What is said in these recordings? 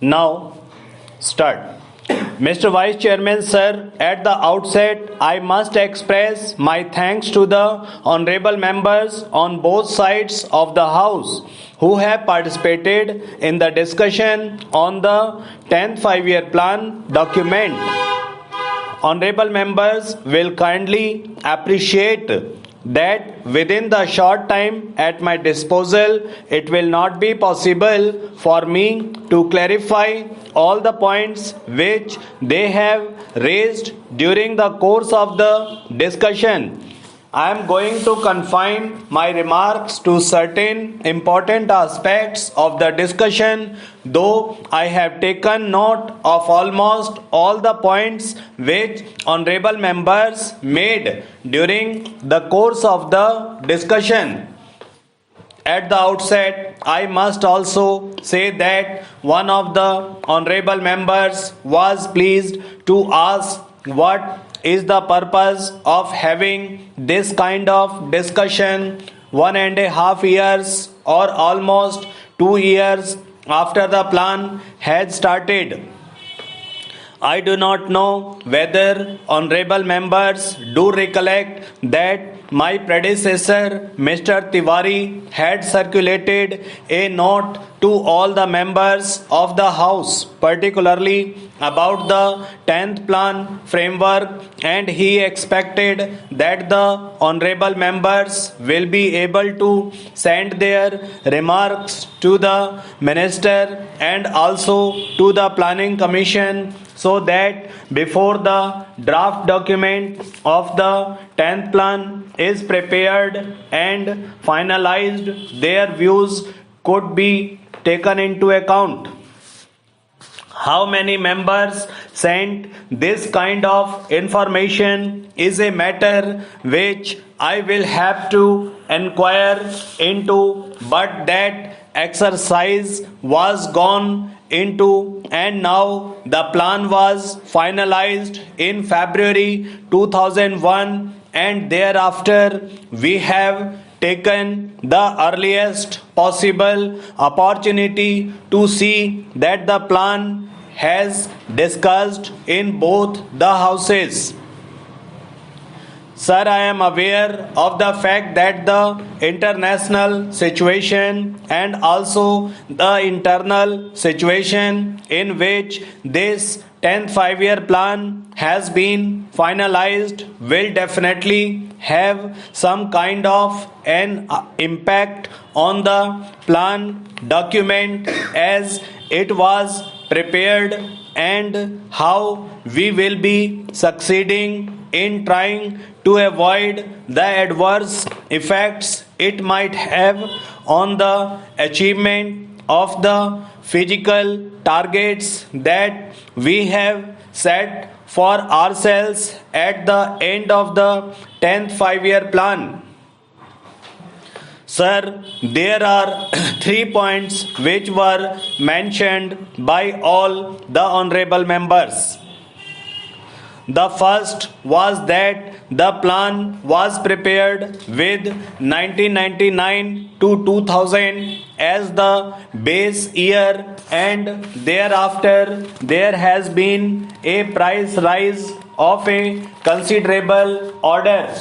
Now, start. Mr. Vice Chairman, sir, at the outset, I must express my thanks to the honorable members on both sides of the House who have participated in the discussion on the 10th five-year plan document. Honorable members will kindly appreciate that within the short time at my disposal, it will not be possible for me to clarify all the points which they have raised during the course of the discussion. I am going to confine my remarks to certain important aspects of the discussion, though I have taken note of almost all the points which honorable members made during the course of the discussion. At the outset, I must also say that one of the honorable members was pleased to ask what is the purpose of having this kind of discussion 1.5 years or almost 2 years after the plan had started. I do not know whether honorable members do recollect that my predecessor, Mr. Tiwari, had circulated a note to all the members of the House, particularly about the 10th plan framework, and he expected that the honorable members will be able to send their remarks to the minister and also to the planning commission, so that before the draft document of the 10th plan is prepared and finalized, their views could be taken into account. How many members sent this kind of information is a matter which I will have to inquire into, but that exercise was gone into, and now the plan was finalized in February 2001, and thereafter we have taken the earliest possible opportunity to see that the plan has discussed in both the houses. Sir, I am aware of the fact that the international situation and also the internal situation in which this 10th five-year plan has been finalized will definitely have some kind of an impact on the plan document as it was prepared, and how we will be succeeding in trying to avoid the adverse effects it might have on the achievement of the physical targets that we have set for ourselves at the end of the 10th five-year plan. Sir, there are 3 points which were mentioned by all the honorable members. The first was that the plan was prepared with 1999 to 2000 as the base year, and thereafter there has been a price rise of a considerable order.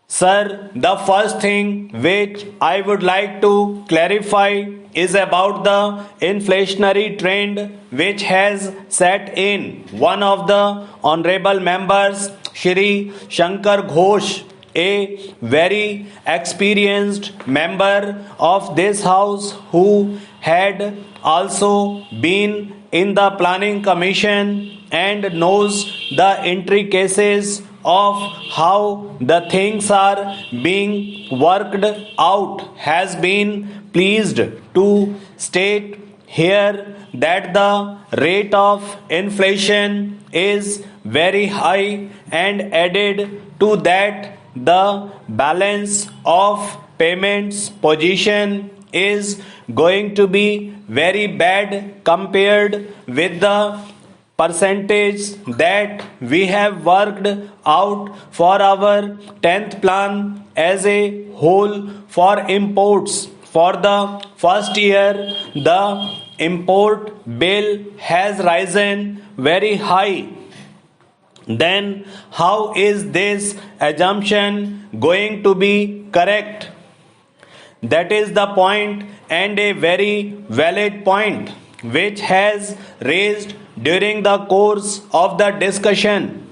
Sir, the first thing which I would like to clarify is about the inflationary trend which has set in. One of the honorable members, Shri Shankar Ghosh, a very experienced member of this house who had also been in the planning commission and knows the intricacies of how the things are being worked out, has been pleased to state here that the rate of inflation is very high, and added to that the balance of payments position is going to be very bad compared with the percentage that we have worked out for our 10th plan as a whole for imports for the first year the import bill has risen very high, then how is this assumption going to be correct? That is the point, and a very valid point, which has raised during the course of the discussion.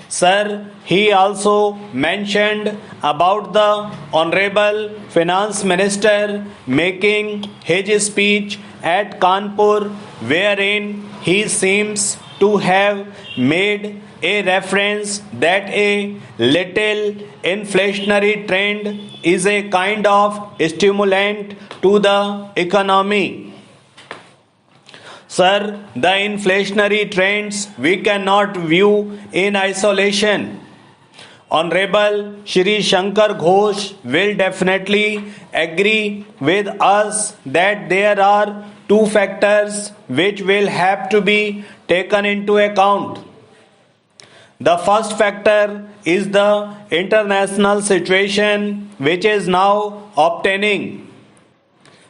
Sir, he also mentioned about the Honorable Finance Minister making his speech at Kanpur, wherein he seems to have made a reference that a little inflationary trend is a kind of stimulant to the economy. Sir, the inflationary trends we cannot view in isolation. Honorable Shri Shankar Ghosh will definitely agree with us that there are two factors which will have to be taken into account. The first factor is the international situation which is now obtaining.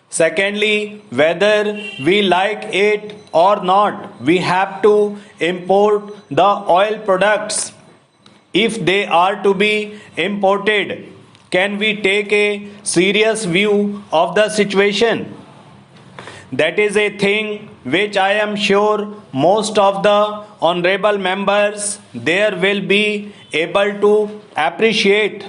Secondly, whether we like it or not, we have to import the oil products. If they are to be imported, can we take a serious view of the situation? That is a thing which I am sure most of the honorable members there will be able to appreciate.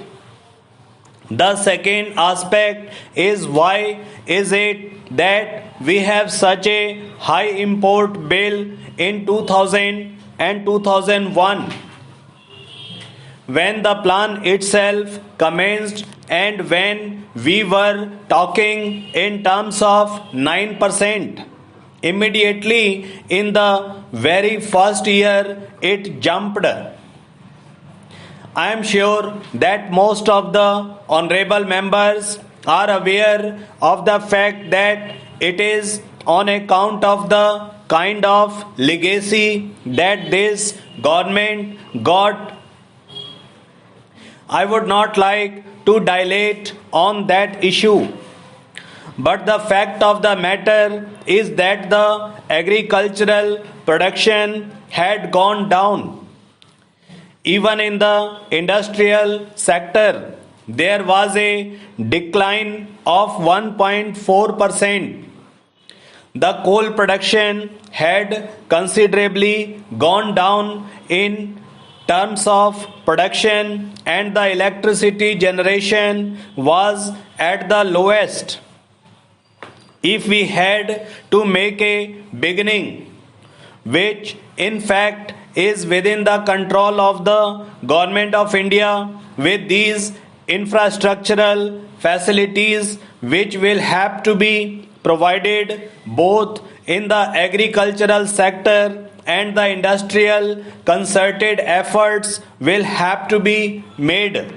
The second aspect is why is it that we have such a high import bill in 2000 and 2001 when the plan itself commenced and when we were talking in terms of 9%. Immediately in the very first year it jumped. I am sure that most of the honorable members are aware of the fact that it is on account of the kind of legacy that this government got. I would not like to dilate on that issue, but the fact of the matter is that the agricultural production had gone down. Even in the industrial sector, there was a decline of 1.4%. The coal production had considerably gone down in terms of production, and the electricity generation was at the lowest. If we had to make a beginning, which in fact is within the control of the Government of India, with these infrastructural facilities which will have to be provided both in the agricultural sector and the industrial, concerted efforts will have to be made.